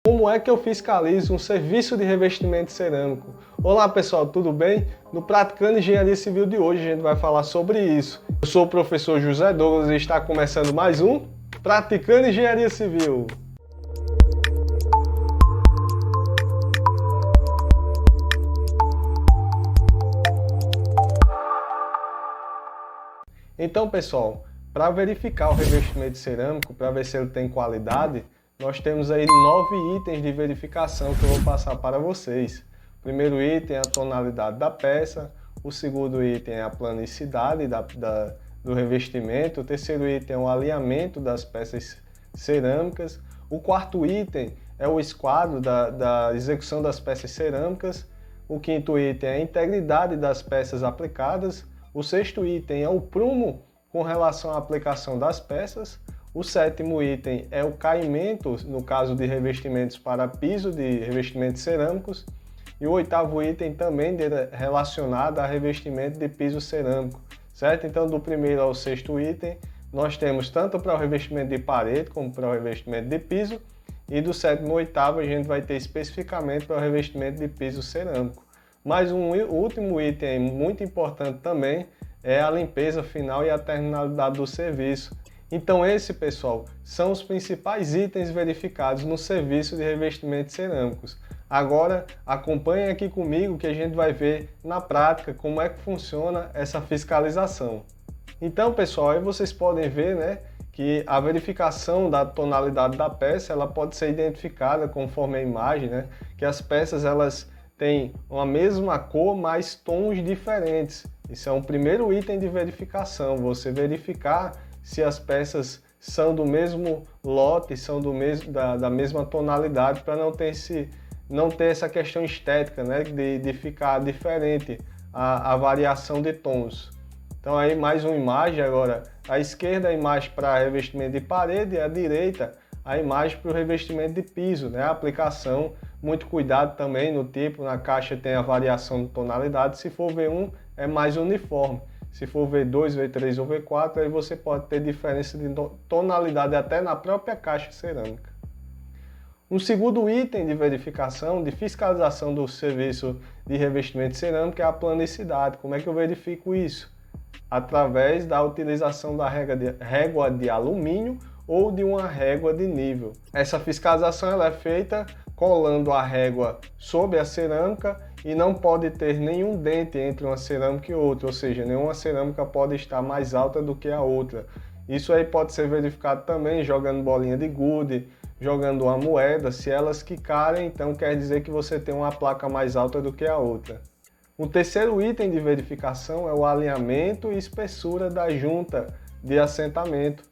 Como é que eu fiscalizo um serviço de revestimento cerâmico? Olá pessoal, tudo bem? No Praticando Engenharia Civil de hoje a gente vai falar sobre isso. Eu sou o professor José Douglas e está começando mais um Praticando Engenharia Civil. Então pessoal, para verificar o revestimento cerâmico, para ver se ele tem qualidade, nós temos aí 9 itens de verificação que eu vou passar para vocês. O primeiro item é a tonalidade da peça, o segundo item é a planicidade do revestimento, o terceiro item é o alinhamento das peças cerâmicas, o quarto item é o esquadro da execução das peças cerâmicas, o quinto item é a integridade das peças aplicadas, o sexto item é o prumo com relação à aplicação das peças, o sétimo item é o caimento, no caso de revestimentos para piso de revestimentos cerâmicos, e o oitavo item também relacionado a revestimento de piso cerâmico, certo? Então, do primeiro ao sexto item, nós temos tanto para o revestimento de parede como para o revestimento de piso, e do sétimo ao oitavo a gente vai ter especificamente para o revestimento de piso cerâmico. Mas um último item muito importante também é a limpeza final e a terminalidade do serviço. Então esse, pessoal, são os principais itens verificados no serviço de revestimentos cerâmicos. Agora acompanhem aqui comigo que a gente vai ver na prática como é que funciona essa fiscalização. Então pessoal, aí vocês podem ver, né, que a verificação da tonalidade da peça ela pode ser identificada conforme a imagem, né, que as peças elas têm uma mesma cor, mas tons diferentes. Isso é um primeiro item de verificação, você verificar se as peças são do mesmo lote, são da mesma tonalidade, para não ter essa questão estética, né, de ficar diferente a variação de tons. Então aí mais uma imagem agora, à esquerda a imagem para revestimento de parede e à direita a imagem para o revestimento de piso, né, a aplicação. Muito cuidado também no tipo, na caixa tem a variação de tonalidade, se for V1 é mais uniforme. Se for V2, V3 ou V4, aí você pode ter diferença de tonalidade até na própria caixa cerâmica. Um segundo item de verificação, de fiscalização do serviço de revestimento cerâmico é a planicidade. Como é que eu verifico isso? Através da utilização da régua de alumínio ou de uma régua de nível. Essa fiscalização ela é feita colando a régua sobre a cerâmica e não pode ter nenhum dente entre uma cerâmica e outra, ou seja, nenhuma cerâmica pode estar mais alta do que a outra. Isso aí pode ser verificado também jogando bolinha de gude, jogando uma moeda. Se elas quicarem, então quer dizer que você tem uma placa mais alta do que a outra. O terceiro item de verificação é o alinhamento e espessura da junta de assentamento.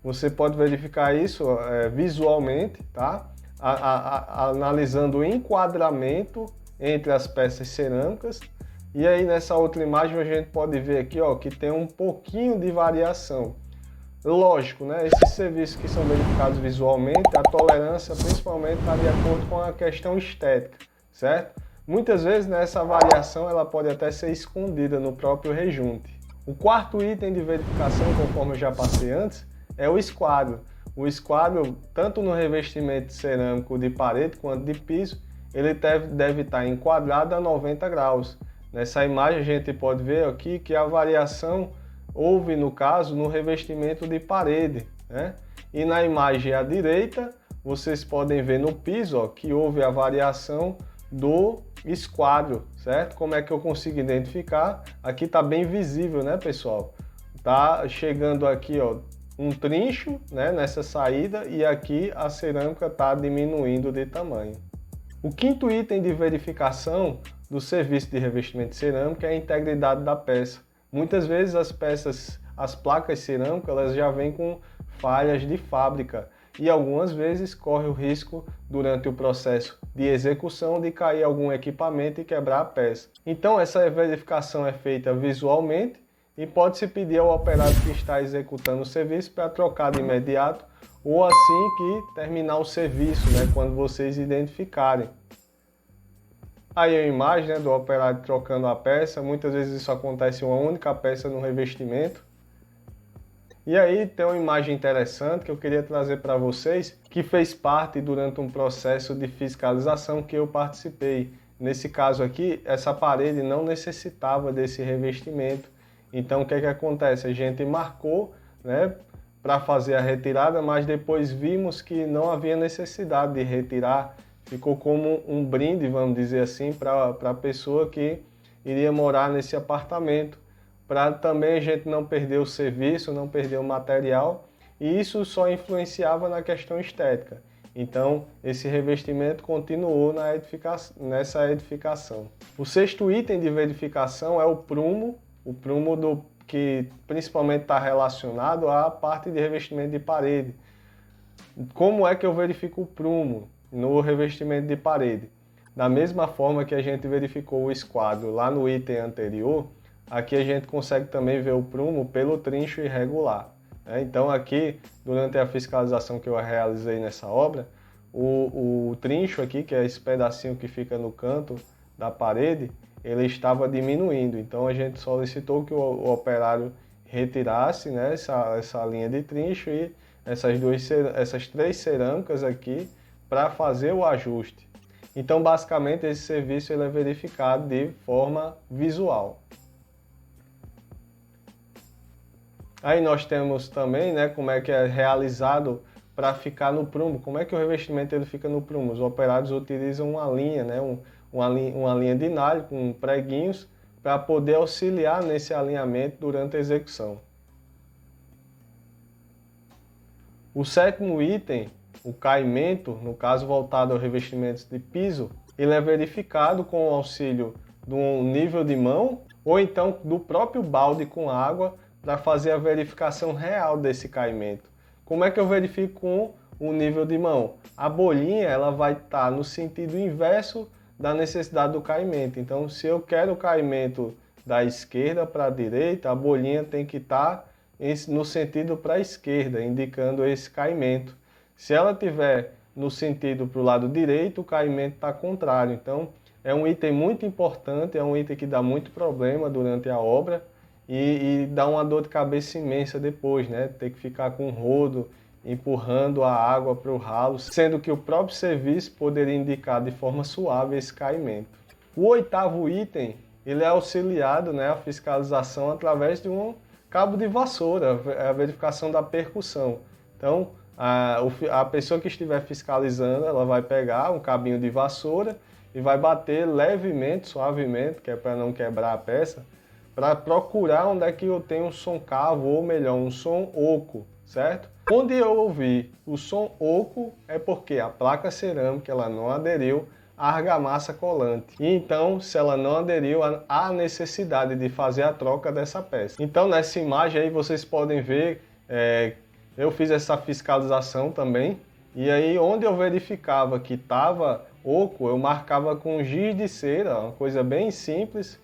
Você pode verificar isso visualmente, tá? Analisando o enquadramento entre as peças cerâmicas. E aí nessa outra imagem a gente pode ver aqui, ó, que tem um pouquinho de variação. Lógico, né? Esses serviços que são verificados visualmente, a tolerância principalmente está de acordo com a questão estética, certo? Muitas vezes nessa variação ela pode até ser escondida no próprio rejunte. O quarto item de verificação, conforme eu já passei antes, é o esquadro. O esquadro, tanto no revestimento cerâmico de parede quanto de piso, ele deve estar enquadrado a 90 graus. Nessa imagem a gente pode ver aqui que a variação houve, no caso, no revestimento de parede, né? E na imagem à direita, vocês podem ver no piso, ó, que houve a variação do esquadro, certo? Como é que eu consigo identificar? Aqui está bem visível, né, pessoal? Tá chegando aqui, ó, um trincho, né, nessa saída, e aqui a cerâmica está diminuindo de tamanho. O quinto item de verificação do serviço de revestimento cerâmico é a integridade da peça. Muitas vezes as placas cerâmicas, elas já vêm com falhas de fábrica e algumas vezes corre o risco durante o processo de execução de cair algum equipamento e quebrar a peça. Então essa verificação é feita visualmente e pode-se pedir ao operário que está executando o serviço para trocar de imediato ou assim que terminar o serviço, né, quando vocês identificarem. Aí a imagem, né, do operário trocando a peça, muitas vezes isso acontece em uma única peça no revestimento. E aí tem uma imagem interessante que eu queria trazer para vocês, que fez parte durante um processo de fiscalização que eu participei. Nesse caso aqui, essa parede não necessitava desse revestimento. Então o que é que acontece? A gente marcou, né, para fazer a retirada, mas depois vimos que não havia necessidade de retirar. Ficou como um brinde, vamos dizer assim, para a pessoa que iria morar nesse apartamento, para também a gente não perder o serviço, não perder o material, e isso só influenciava na questão estética. Então, esse revestimento continuou nessa edificação. O sexto item de verificação é o prumo que principalmente está relacionado à parte de revestimento de parede. Como é que eu verifico o prumo no revestimento de parede? Da mesma forma que a gente verificou o esquadro lá no item anterior, aqui a gente consegue também ver o prumo pelo trincho irregular. Então aqui, durante a fiscalização que eu realizei nessa obra, o trincho aqui, que é esse pedacinho que fica no canto da parede, ele estava diminuindo. Então a gente solicitou que o operário retirasse, né, essa linha de trincho e essas três cerâmicas aqui para fazer o ajuste. Então basicamente esse serviço ele é verificado de forma visual. Aí nós temos também, né, como é que é realizado para ficar no prumo. Como é que o revestimento ele fica no prumo? Os operários utilizam uma linha, né, uma linha de nylon com preguinhos para poder auxiliar nesse alinhamento durante a execução. O sétimo item, o caimento, no caso voltado aos revestimentos de piso, ele é verificado com o auxílio de um nível de mão ou então do próprio balde com água para fazer a verificação real desse caimento. Como é que eu verifico com o nível de mão? A bolinha ela vai estar no sentido inverso da necessidade do caimento. Então, se eu quero o caimento da esquerda para a direita, a bolinha tem que estar no sentido para a esquerda, indicando esse caimento. Se ela tiver no sentido para o lado direito, o caimento está contrário. Então, é um item muito importante, é um item que dá muito problema durante a obra e dá uma dor de cabeça imensa depois, né? Ter que ficar com um rodo, empurrando a água para o ralo, sendo que o próprio serviço poderia indicar de forma suave esse caimento. O oitavo item, ele é auxiliado, né, a fiscalização através de um cabo de vassoura, a verificação da percussão. Então, a pessoa que estiver fiscalizando, ela vai pegar um cabinho de vassoura e vai bater levemente, suavemente, que é para não quebrar a peça, para procurar onde é que eu tenho um som cavo, ou melhor, um som oco, certo? Onde eu ouvi o som oco é porque a placa cerâmica ela não aderiu à argamassa colante. E então, se ela não aderiu, há necessidade de fazer a troca dessa peça. Então, nessa imagem aí vocês podem ver, eu fiz essa fiscalização também. E aí, onde eu verificava que estava oco, eu marcava com giz de cera, uma coisa bem simples,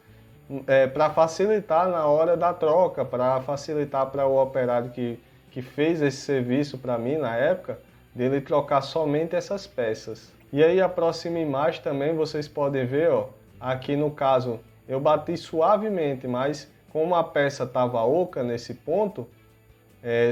para facilitar na hora da troca, para facilitar para o operário que fez esse serviço para mim na época, dele trocar somente essas peças. E aí a próxima imagem também vocês podem ver, ó, aqui no caso eu bati suavemente, mas como a peça estava oca nesse ponto,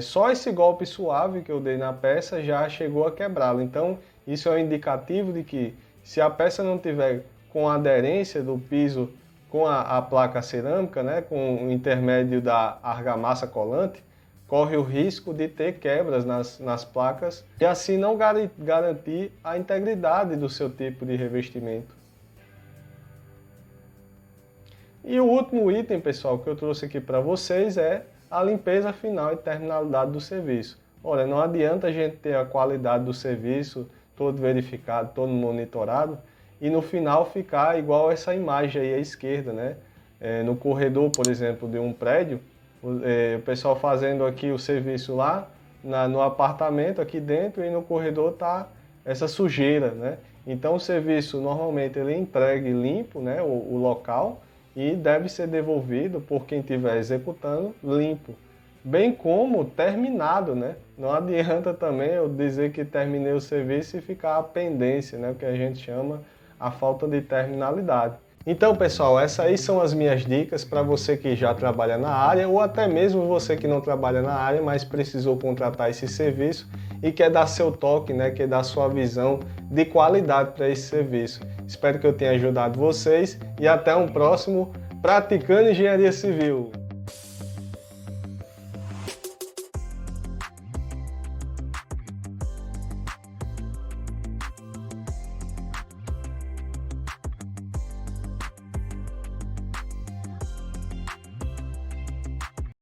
só esse golpe suave que eu dei na peça já chegou a quebrá-la. Então isso é um indicativo de que se a peça não tiver com aderência do piso com a placa cerâmica, né, com o intermédio da argamassa colante, corre o risco de ter quebras nas placas e assim não garantir a integridade do seu tipo de revestimento. E o último item, pessoal, que eu trouxe aqui para vocês é a limpeza final e terminalidade do serviço. Olha, não adianta a gente ter a qualidade do serviço todo verificado, todo monitorado, e no final ficar igual essa imagem aí à esquerda, né? No corredor, por exemplo, de um prédio, o pessoal fazendo aqui o serviço lá no apartamento aqui dentro e no corredor tá essa sujeira, né? Então o serviço normalmente ele é entregue limpo, né, o local, e deve ser devolvido por quem estiver executando limpo, bem como terminado, né? Não adianta também eu dizer que terminei o serviço e ficar a pendência, né, o que a gente chama a falta de terminalidade. Então, pessoal, essas aí são as minhas dicas para você que já trabalha na área ou até mesmo você que não trabalha na área, mas precisou contratar esse serviço e quer dar seu toque, né, quer dar sua visão de qualidade para esse serviço. Espero que eu tenha ajudado vocês e até um próximo Praticando Engenharia Civil.